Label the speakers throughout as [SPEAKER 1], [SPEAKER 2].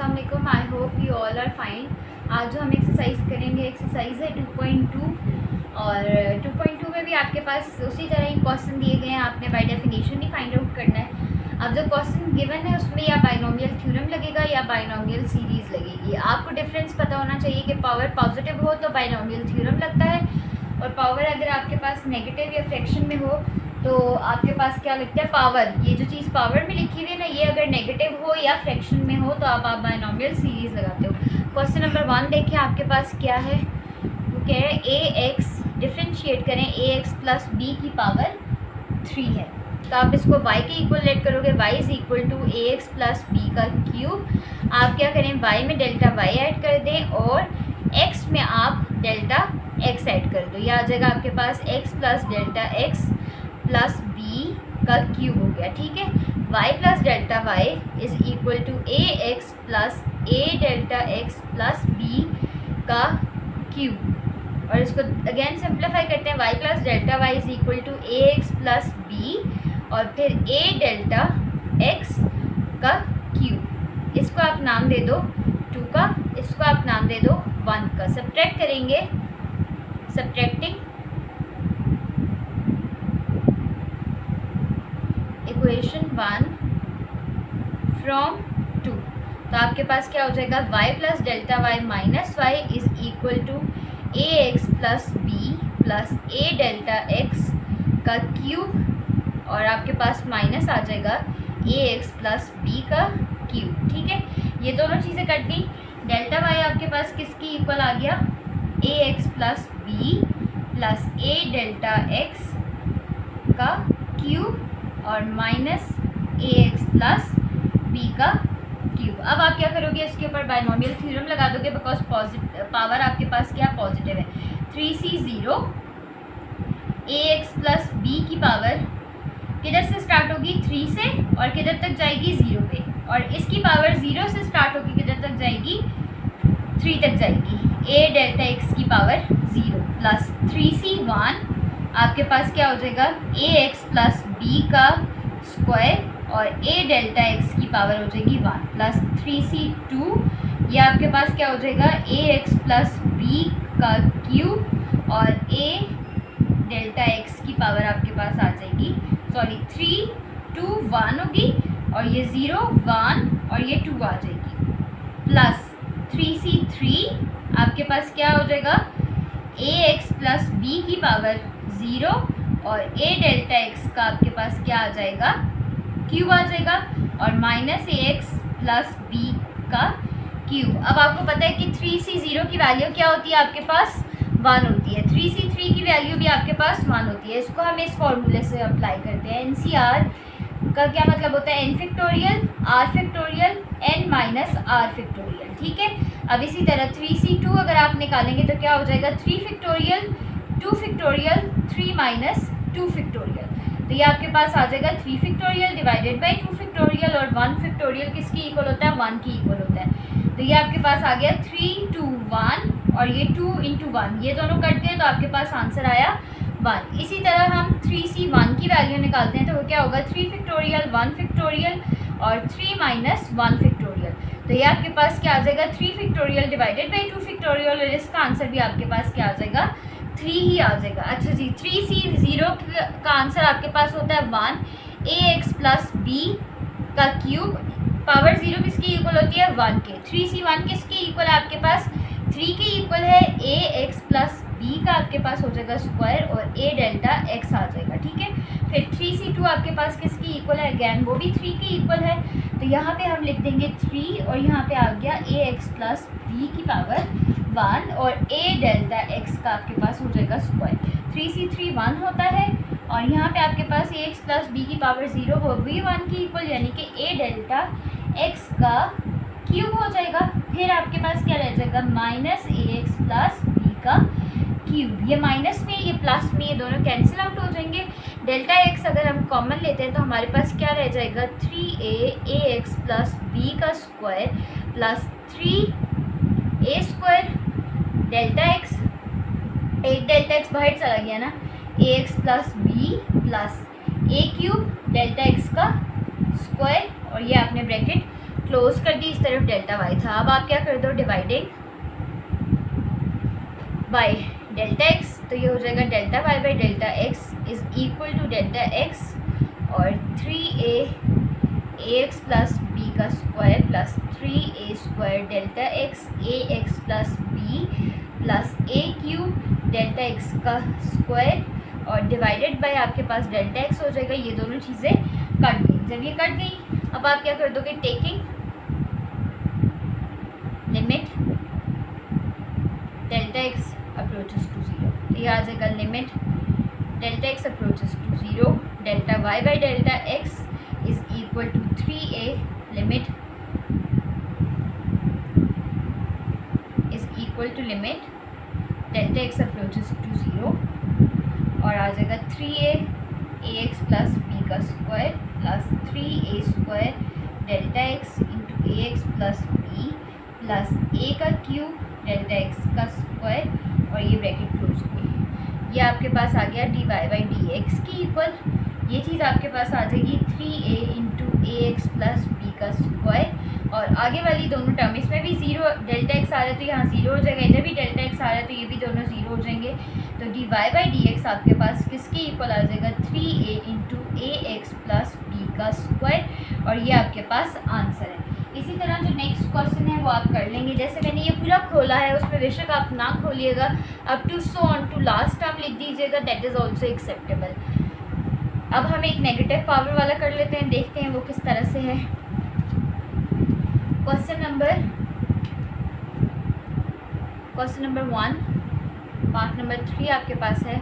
[SPEAKER 1] अस्सलाम वालेकुम। I hope you all are fine. आज जो हम एक्सरसाइज करेंगे एक्सरसाइज है 2.2 और 2.2 में भी आपके पास उसी तरह ही क्वेश्चन दिए गए हैं। आपने by definition he find out करना है। अब जो क्वेश्चन गिवन है उसमें या बाइनोमियल थ्योरम लगेगा या बाइनोमियल सीरीज़ लगेगी। आपको डिफरेंस पता होना चाहिए कि पावर पॉजिटिव हो तो बाइनोमियल थ्योरम लगता है और पावर अगर आपके पास नेगेटिव या फ्रैक्शन में हो तो आपके पास क्या लिखता है पावर। ये जो चीज़ पावर में लिखी हुई है ना, ये अगर नेगेटिव हो या फ्रैक्शन में हो तो आप बाइनोमियल सीरीज़ लगाते हो। क्वेश्चन नंबर 1 देखिए आपके पास क्या है। वो कह रहे हैं ए एक्स डिफ्रेंशिएट करें ए एक्स प्लस बी की पावर 3 है। तो आप इसको y के इक्वल लेट करोगे, y is equal to a x plus B का क्यूब। आप क्या करें y में डेल्टा y ऐड कर दें और x में आप डेल्टा x ऐड कर दो। यह आ जाएगा आपके पास x plus delta x plus B का क्यूब हो गया। ठीक है, y plus delta y is equal to a x plus a delta x plus B का क्यूब। और इसको अगेन सिंप्लीफाई करते हैं। y plus delta y is equal to a x plus b और फिर a डेल्टा x का cube. इसको आप नाम दे दो 2 का, इसको आप नाम दे दो 1 का। सब्ट्रैक्ट करेंगे, सब्ट्रैक्टिंग इक्वेशन 1 फ्रॉम 2, तो आपके पास क्या हो जाएगा y plus delta y minus y is equal to a x plus B plus a delta x का क्यूब और आपके पास माइनस आ जाएगा ए एक्स प्लस बी का क्यूब। ठीक है, ये दोनों चीज़ें कट गई। डेल्टा y आपके पास किसकी इक्वल आ गया, ए x plus B plus a delta x का क्यूब और minus a x plus B का क्यूब। अब आप क्या करोगे, इसके ऊपर बाइनोमियल थ्योरम लगा दोगे बिकॉज पावर आपके पास क्या पॉजिटिव है। 3c0 ए एक्स प्लस बी की पावर किधर से स्टार्ट होगी 3 से और किधर तक जाएगी 0 पे, और इसकी पावर 0 से स्टार्ट होगी किधर तक जाएगी 3 तक जाएगी। ए डेल्टा एक्स की पावर 0 प्लस 3c1 आपके पास क्या हो जाएगा ए एक्स प्लस बी का स्क्वायर और ए डेल्टा एक्स की पावर हो जाएगी 1 प्लस 3c2 ये आपके पास क्या हो जाएगा ए एक्स प्लस बी का क्यूब और ए डेल्टा एक्स की पावर आपके पास आ जाएगी 3 2 1 होगी और ये 0 1 और ये 2 आ जाएगी प्लस 3c3 आपके पास क्या हो जाएगा ए एक्स प्लस बी की पावर 0 और ए डेल्टा एक्स का आपके पास क्या आ जाएगा क्यूब आ जाएगा और minus a x plus B का क्यूब। अब आपको पता है कि 3c0 की वैल्यू क्या होती है आपके पास 1 होती है, 3c3 की वैल्यू भी आपके पास 1 होती है। इसको हम इस फॉर्मूले से अप्लाई करते हैं। NCR का क्या मतलब होता है n factorial r factorial n minus r factorial. ठीक है, अब इसी तरह 3c2 अगर आप निकालेंगे तो क्या हो जाएगा 3 फैक्टोरियल 2 फैक्टोरियल 3 माइनस 2 फैक्टोरियल। तो ये आपके पास आ जाएगा 3 फैक्टोरियल डिवाइडेड बाई 2 फैक्टोरियल और 1 फैक्टोरियल किसकी इक्वल होता है 1 की इक्वल होता है। तो ये आपके पास आ गया 3 2 1 और ये 2 इंटू 1 ये दोनों कट गए तो आपके पास आंसर आया 1। इसी तरह हम 3c1 की वैल्यू निकालते हैं तो वो क्या होगा 3 फैक्टोरियल 1 फैक्टोरियल और 3 माइनस 1 फैक्टोरियल। तो ये आपके पास क्या आ जाएगा 3 फैक्टोरियल डिवाइडेड बाई 2 फैक्टोरियल और इसका आंसर भी आपके पास क्या आ जाएगा 3 ही आ जाएगा। अच्छा जी, 3c0 का आंसर आपके पास होता है 1 ए एक्स प्लस बी का क्यूब पावर 0 किसकी इक्वल होती है 1 के। 3c1 किसकी इक्वल है आपके पास 3 के इक्वल है ए एक्स प्लस बी का आपके पास हो जाएगा स्क्वायर और ए डेल्टा एक्स आ जाएगा। ठीक है, फिर 3c2 आपके पास किसकी इक्वल है, अगैन वो भी 3 के इक्वल है। तो यहाँ पे हम लिख देंगे 3 और यहाँ पे आ गया ए एक्स प्लस बी की पावर 1 और ए डेल्टा एक्स का आपके पास हो जाएगा स्क्वायर। 3c3 1 होता है और यहाँ पे आपके पास ए एक्स प्लस बी की पावर 0 वो भी 1 की इक्वल यानी कि ए डेल्टा एक्स का क्यूब हो जाएगा। फिर आपके पास क्या रह जाएगा minus a x plus B का क्यूब। ये माइनस में ये प्लस में ये दोनों कैंसिल आउट हो जाएंगे। डेल्टा एक्स अगर हम कॉमन लेते हैं तो हमारे पास क्या रह जाएगा 3a एक्स प्लस बी का square plus 3a square delta x, एक डेल्टा एक्स बाहर चला गया ना, ए x plus B plus A cube delta X का स्क्वायर और ये आपने ब्रैकेट क्लोज कर दी, इस तरफ डेल्टा वाई था। अब आप क्या कर दो, डिवाइडिंग बाय डेल्टा एक्स, तो ये हो जाएगा delta Y by delta x is equal to delta x और 3a एक्स प्लस बी का square plus 3a square delta X A x plus B plus A cube delta X का square और divided by आपके पास delta x हो जाएगा। ये दोनों चीज़ें कट गई। जब ये कट गई, अब आप क्या कर दोगे, taking limit delta x approaches to 0, ये आ जाएगा limit delta x approaches to 0 delta Y by delta x is equal to 3a limit is equal to limit delta x approaches to 0 और आ जाएगा 3a ax प्लस बी का square plus 3a square delta X into A x plus B plus A का cube delta X का square और ये bracket close हो गई। ये आपके पास आ गया d y by d x की इक्वल, ये चीज़ आपके पास आ जाएगी 3a इंटू ए एक्स प्लस बी का स्क्वायर और आगे वाली दोनों टर्म, इसमें भी 0 डेल्टा एक्स आ रहा है तो यहाँ 0 हो जाएगा, इधर भी डेल्टा एक्स आ रहा है तो ये भी दोनों 0 हो जाएंगे। तो d y by d x आपके पास किसकी इक्वल आ जाएगा, 3a इंटू ए एक्स प्लस बी का स्क्वायर और ये आपके पास आंसर है। इसी तरह जो नेक्स्ट क्वेश्चन है वो आप कर लेंगे। जैसे मैंने ये पूरा खोला है, उसमें बेशक आप ना खोलिएगा, up to so on to last term लिख दीजिएगा, दैट इज़ ऑल्सो एक्सेप्टेबल। अब हम एक नेगेटिव पावर वाला कर लेते हैं, देखते हैं वो किस तरह से है। क्वेश्चन नंबर 1 पार्ट नंबर 3 आपके पास है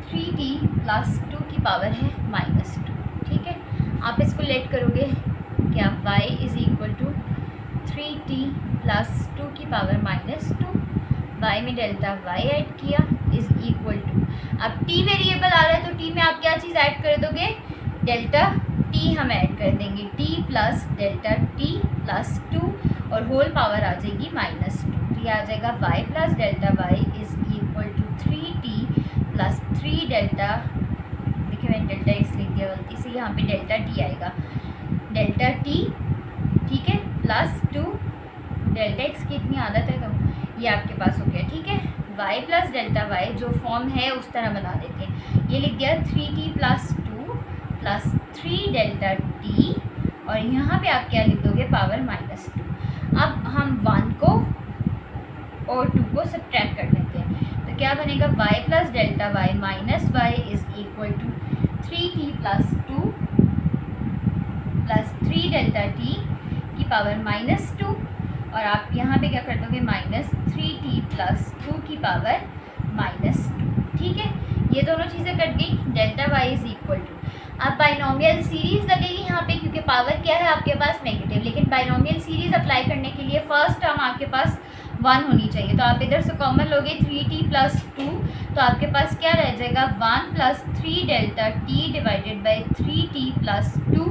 [SPEAKER 1] 3t प्लस 2 की पावर है -2, ठीक है। आप इसको लेट करोगे क्या, y is equal to 3t plus 2 की पावर -2, y में डेल्टा y ऐड किया इज़ इक्वल टू, अब t वेरिएबल आ रहा है तो t में आप क्या चीज़ ऐड कर दोगे, डेल्टा t हम ऐड कर देंगे, t plus delta t plus 2 और होल पावर आ जाएगी -2, तो ये आ जाएगा y plus delta y is equal to 3t plus 3 delta, देखिए मैंने डेल्टा एक्स लिख दिया गलती से, यहाँ पे डेल्टा टी आएगा, डेल्टा टी, ठीक है, प्लस 2 डेल्टा एक्स की इतनी आदत है तो ये आपके पास हो गया, ठीक है। y प्लस डेल्टा y जो फॉर्म है उस तरह बना देते हैं, ये लिख दिया 3t plus 2 plus 3 delta t और यहाँ पे आप क्या लिख दोगे, पावर -2। अब हम 1 को और 2 को सब्ट्रैक्ट कर लेते हैं, तो क्या बनेगा, y plus delta y minus y is equal to 3t plus 2 plus 3 delta t की पावर -2 और आप यहाँ पे क्या कर दोगे, -3t प्लस 2 की पावर -2, ठीक है। ये दोनों चीज़ें कट गई, delta y is equal to, अब बाइनोमियल सीरीज़ लगेगी यहाँ पे क्योंकि पावर क्या है आपके पास नेगेटिव, लेकिन बाइनोमियल सीरीज़ अप्लाई करने के लिए फर्स्ट टर्म आपके पास 1 होनी चाहिए, तो आप इधर से कॉमन लोगे 3t प्लस 2, तो आपके पास क्या रह जाएगा, 1 plus 3 delta t divided by 3t plus 2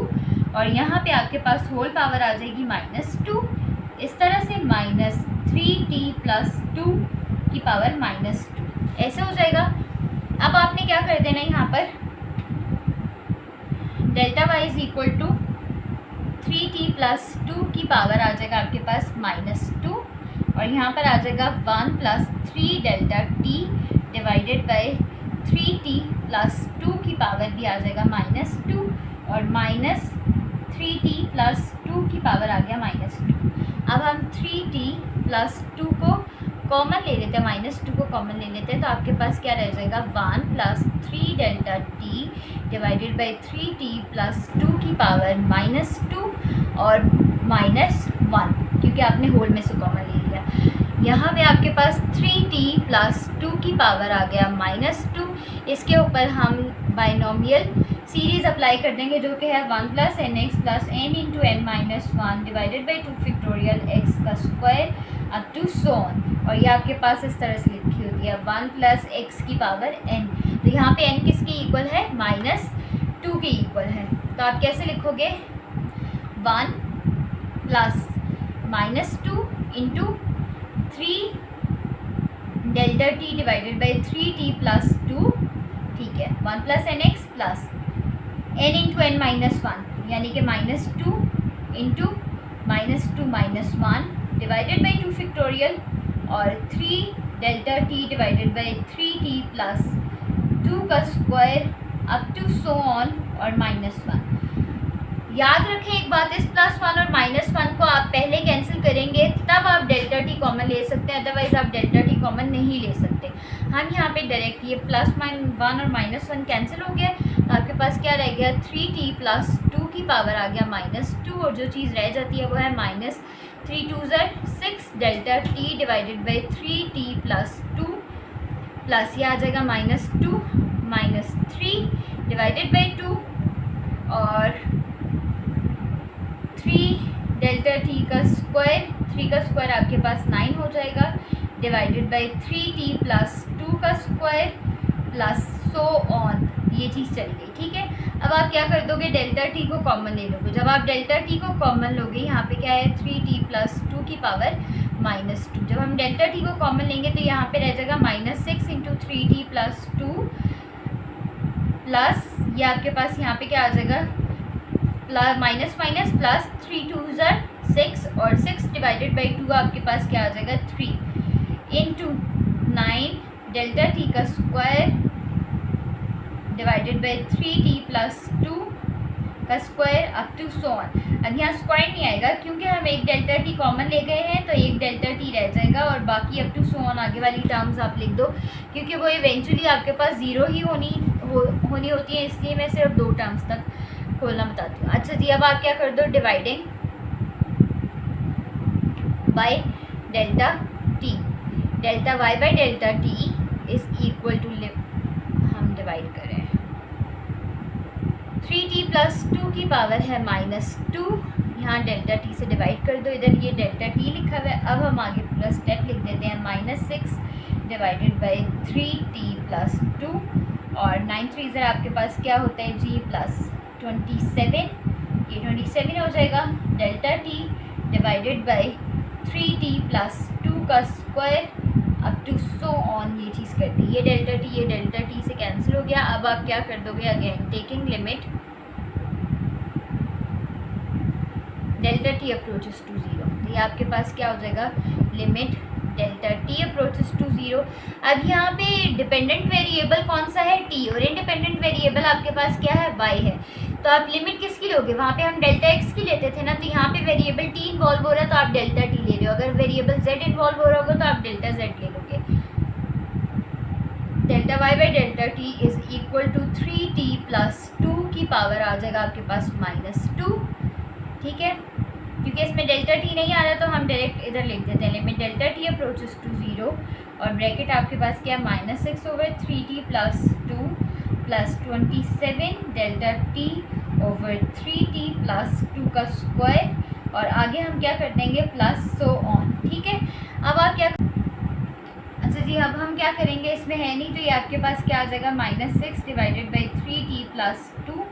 [SPEAKER 1] और यहाँ पे आपके पास होल पावर आ जाएगी -2, इस तरह से -3t प्लस 2 की पावर -2 ऐसे हो जाएगा। अब आपने क्या कर देना, यहाँ पर delta y is equal to 3t plus 2 की पावर आ जाएगा आपके पास -2 और यहाँ पर आ जाएगा 1 plus 3 delta t divided by 3t plus 2 की पावर भी आ जाएगा -2 और -3t प्लस 2 की पावर आ गया -2। अब हम 3t प्लस 2 को कॉमन ले लेते हैं, -2 को कॉमन ले लेते हैं, तो आपके पास क्या रह जाएगा, 1 plus 3 delta t divided by 3t plus 2 की पावर -2 और -1 क्योंकि आपने होल में से कॉमन ले लिया। यहाँ पे आपके पास 3t प्लस 2 की पावर आ गया -2, इसके ऊपर हम बाइनोमियल सीरीज़ अप्लाई कर देंगे जो कि है 1 plus N x plus N into N minus 1 divided by 2 factorial X का square up to so on, और ये आपके पास इस तरह से लिखी होती है 1 प्लस एक्स की पावर n, तो यहाँ पे n किसकी इक्वल है, -2 की इक्वल है, तो आप कैसे लिखोगे, 1 plus -2 into 3 delta t divided by 3t plus 2, ठीक है, 1 plus N x plus n into N minus 1, यानी कि -2 इंटू -2 - 1 डिवाइडेड बाई 2 फैक्टोरियल और 3 delta t divided by 3t plus 2 का square up to so on और -1। याद रखें एक बात, इस +1 और -1 को आप पहले कैंसिल करेंगे तब आप डेल्टा टी कॉमन ले सकते हैं, अदरवाइज आप डेल्टा टी कॉमन नहीं ले सकते। हम यहाँ पे डायरेक्ट ये +1 और -1 कैंसिल हो गया, तो आपके पास क्या रह गया 3t प्लस 2 की पावर आ गया -2 और जो चीज़ रह जाती है वो है -3 2 6 delta t divided by 3t plus 2 plus ये आ जाएगा -2 -3 डिवाइडेड बाई 2 और 3 डेल्टा टी का स्क्वायर, 3 का स्क्वायर आपके पास 9 हो जाएगा डिवाइडेड बाई 3t प्लस 2 का स्क्वायर प्लस सो ऑन, ये चीज़ चली गई। ठीक है, अब आप क्या कर दोगे, डेल्टा टी को कॉमन ले लोगे। जब आप डेल्टा टी को कॉमन लोगे, यहाँ पे क्या है 3t प्लस 2 की पावर -2। जब हम डेल्टा टी को कॉमन लेंगे तो यहाँ पे रह जाएगा -6 इंटू 3t प्लस 2 प्लस ये आपके पास यहाँ पे क्या आ जाएगा माइनस प्लस 3 2 6 और 6 डिवाइडेड बाई 2 आपके पास क्या आ जाएगा 3 इंटू 9 डेल्टा टी का square divided by 3t plus 2 का square up to so on. अब यहाँ स्क्वायर नहीं आएगा क्योंकि हम एक डेल्टा टी कॉमन ले गए हैं, तो एक डेल्टा टी रह जाएगा और बाकी अप टू सो ऑन आगे वाली टर्म्स आप लिख दो, क्योंकि वो इवेंचुअली आपके पास 0 ही होनी होती है, इसलिए मैं सिर्फ 2 टर्म्स तक खोलना बताती हूँ। अच्छा जी, अब आप क्या कर दो, dividing by delta t, delta Y by delta t is equal to, हम डिवाइड करें 3t प्लस 2 की पावर है -2, यहाँ डेल्टा टी से डिवाइड कर दो, इधर ये डेल्टा टी लिखा हुआ है। अब हम आगे पूरा स्टेप लिख देते हैं -6 डिवाइडेड बाई 3t प्लस 2 और 9 3 आपके पास क्या होता है जी प्लस 27, ये 27 हो जाएगा delta t divided by 3t plus 2 का square up to so on, ये चीज़ कर दी। ये डेल्टा टी से कैंसिल हो गया। अब आप क्या कर दोगे, again taking limit delta t approaches to 0, तो ये आपके पास क्या हो जाएगा limit delta t approaches to 0। अब यहाँ पे डिपेंडेंट वेरिएबल कौन सा है t और इंडिपेंडेंट वेरिएबल आपके पास क्या है y है, तो आप लिमिट किसकी लोगे, वहाँ पे हम डेल्टा x की लेते थे ना, तो यहाँ पे वेरिएबल t इन्वॉल्व हो रहा है तो आप डेल्टा t ले रहे हो, अगर वेरिएबल z इन्वॉल्व हो रहा होगा तो आप डेल्टा z ले लोगे। Delta y by delta t is equal to 3t plus 2 की पावर आ जाएगा आपके पास -2। ठीक है, क्योंकि इसमें डेल्टा टी नहीं आ रहा तो हम डायरेक्ट इधर लिख देते हैं limit delta t approaches to 0 और ब्रैकेट आपके पास क्या -6 over 3t plus 2 plus 27 delta t over 3t plus 2 का स्क्वायर और आगे हम क्या कर देंगे प्लस सो ऑन। ठीक है, अब आप क्या, अच्छा जी, अब हम क्या करेंगे, इसमें है नहीं तो ये आपके पास क्या आ जाएगा -6 divided by 3t plus 2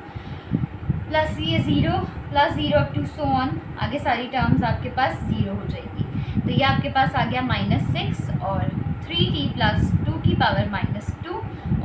[SPEAKER 1] plus ये 0 plus 0 up to so on, आगे सारी टर्म्स आपके पास 0 हो जाएगी। तो ये आपके पास आ गया -6 और 3t प्लस 2 की पावर -2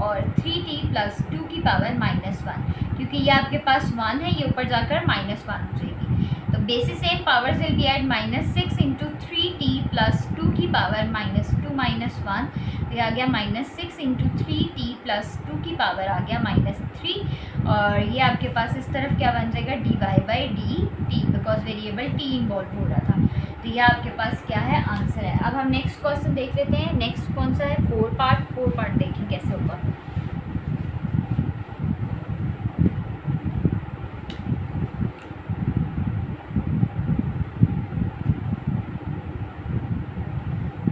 [SPEAKER 1] और 3t प्लस 2 की पावर -1, क्योंकि ये आपके पास 1 है, ये ऊपर जाकर -1 हो जाएगी। तो basis same powers will be at -6 into 3t plus 2 की पावर -2 -1, ये आ गया -6 इंटू 3t प्लस 2 की पावर आ गया -3 और ये आपके पास इस तरफ क्या बन जाएगा dy by dt, because variable t involve हो रहा था। तो ये आपके पास क्या है आंसर है। अब हम नेक्स्ट क्वेश्चन देख लेते हैं। नेक्स्ट कौन सा है, 4 पार्ट देखें कैसे होगा।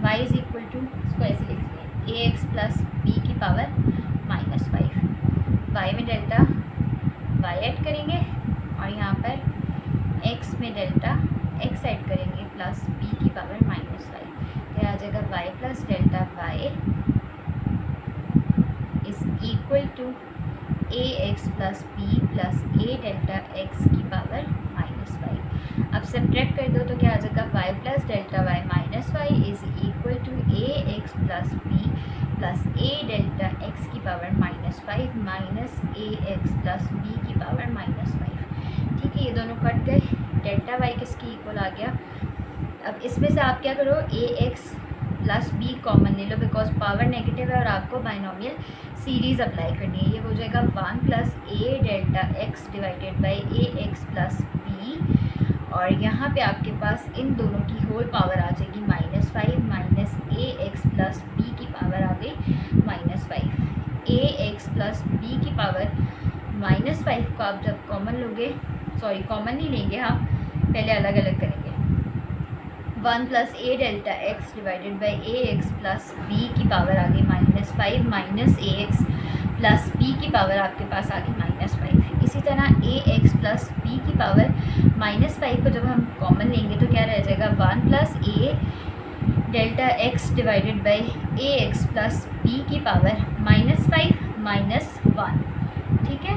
[SPEAKER 1] y इज इक्वल टू इसको ऐसे लिख लें ax प्लस b की पावर -5, y में डेल्टा y ऐड करेंगे और यहाँ पर x में डेल्टा x ऐड करेंगे प्लस b की पावर -5, तो आ जाएगा y plus delta y is equal to ax plus b plus a delta x की पावर -5। अब सब्ट्रैक्ट कर दो तो क्या आ जाएगा y plus delta y minus y is equal to ax plus b plus a delta x की power -5 minus ax plus b की पावर -5। ठीक है। दोनों कट गए, डेल्टा वाई किसकी इक्वल आ गया। अब इसमें से आप क्या करो, a x plus b common ले लो बिकॉज पावर नेगेटिव है और आपको बाइनोमियल सीरीज़ अप्लाई करनी है। ये हो जाएगा 1 plus a delta x divided by A x plus b, और यहाँ पे आपके पास इन दोनों की होल पावर आ जाएगी -5 minus a x plus b की पावर आ गई -5। ए एक्स प्लस बी की पावर -5 को आप जब कॉमन लोगे, सॉरी कॉमन नहीं लेंगे, हम पहले अलग अलग करेंगे। 1 plus a delta x divided by A x plus b की पावर आ गई -5 minus a x plus b की पावर आपके पास आ गई -5। इसी तरह ए एक्स प्लस बी की पावर -5 को जब हम कॉमन लेंगे तो क्या रह जाएगा, 1 plus a delta x divided by A x plus b की पावर -5 माइनस 1। ठीक है,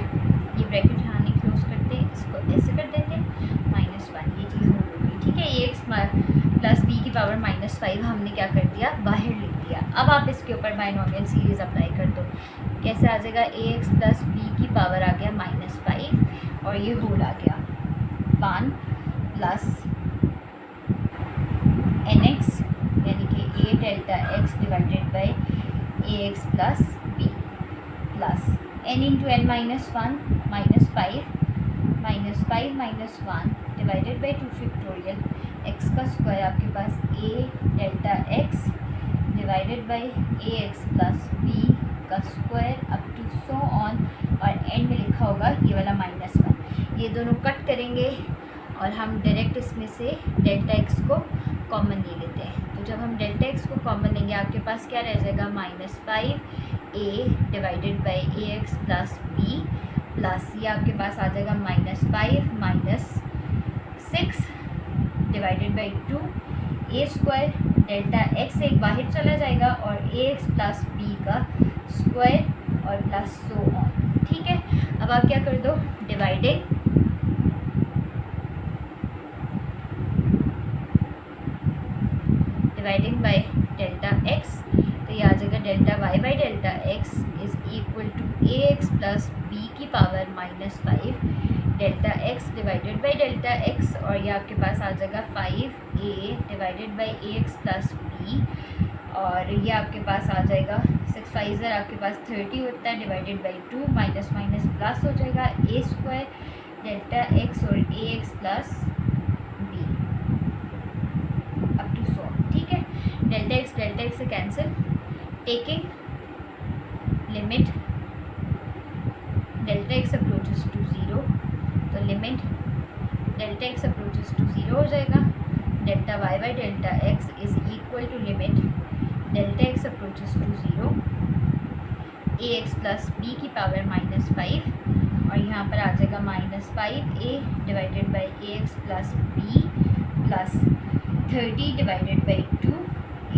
[SPEAKER 1] ये ब्रैकेट यहाँ नहीं क्लोज करते, इसको ऐसे कर देते हैं -1, ये चीज़ हो गई। ठीक है, ए एक्स प्लस बी की पावर -5 हमने क्या कर दिया, बाहर लिख दिया। अब आप इसके ऊपर बाइनोमियल सीरीज़ अप्लाई कर दो, कैसे आ जाएगा, ए एक्स प्लस बी की पावर आ गया -5 और ये होल आ गया 1 प्लस एन एक्स यानी कि A delta x divided by A x plus B plus N into N -1 -5 minus 1 divided by 2 factorial X का स्क्वायर आपके पास A delta x divided by A x plus B का square up to so on, और end में लिखा होगा ये वाला -1। ये दोनों कट करेंगे और हम डायरेक्ट इसमें से डेल्टा एक्स को कॉमन ले लेते हैं। तो जब हम डेल्टा एक्स को कॉमन लेंगे आपके पास क्या रह जाएगा, -5 a divided by A x plus B plus ये आपके पास आ जाएगा -5 minus 6 divided by 2 a square, delta x एक बाहर चला जाएगा और ए एक्स प्लस बी का स्क्वायर और प्लस सो ऑन। ठीक है, अब आप क्या कर दो, डिवाइडिंग बाय डेल्टा एक्स, तो ये आ जाएगा delta Y by delta x is equal to a x plus b की power -5 delta x divided by delta x, और ये आपके पास आ जाएगा 5a divided by A x plus b, और ये आपके पास आ जाएगा 6 5 आपके पास 30 होता है, divided by 2 minus minus plus हो जाएगा ए स्क्वायर डेल्टा एक्स और a x plus b up to 100। ठीक है, डेल्टा एक्स से cancel, taking limit delta x approaches to 0, तो limit delta x approaches to 0 हो जाएगा, delta Y by delta x is equal to limit delta x approaches to 0 a x plus b की power -5, और यहाँ पर आ जाएगा -5a divided by A x plus B plus 30 divided by 2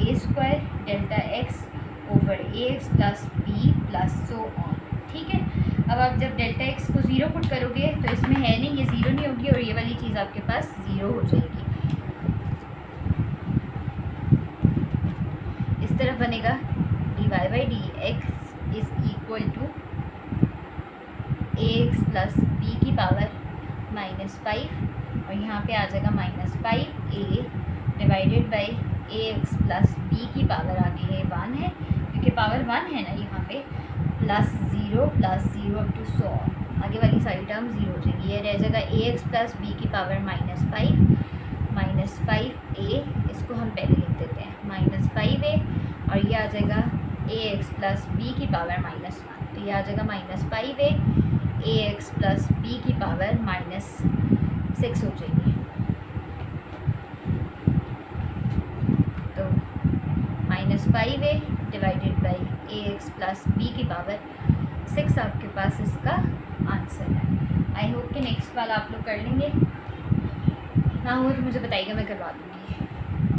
[SPEAKER 1] a square delta x over a x plus B plus so on. ठीक है, अब आप जब डेल्टा एक्स को 0 पुट करोगे तो इसमें है नहीं, ये 0 नहीं होगी और ये वाली चीज़ आपके पास 0 हो जाएगी। इस तरफ बनेगा dy by d x is equal to a x plus b की पावर -5, और यहाँ पे आ जाएगा -5a divided by A x plus b की पावर आ गई है 1 है, क्योंकि पावर 1 है ना यहाँ पे, प्लस 0 अप टू 100, आगे वाली सारी टर्म 0 हो जाएगी। ये रह जाएगा ए एक्स प्लस बी की पावर -5a, इसको हम पहले लिख देते हैं -5a, और ये आ जाएगा ए एक्स प्लस बी की पावर -1, तो ये आ जाएगा -5a a x plus b की पावर -6 हो जाएगी। तो -5a divided by A x plus b की पावर 6 आपके पास इसका आंसर है। आई होप कि नेक्स्ट वाला आप लोग कर लेंगे, ना हो तो मुझे बताइएगा, मैं करवा दूँगी।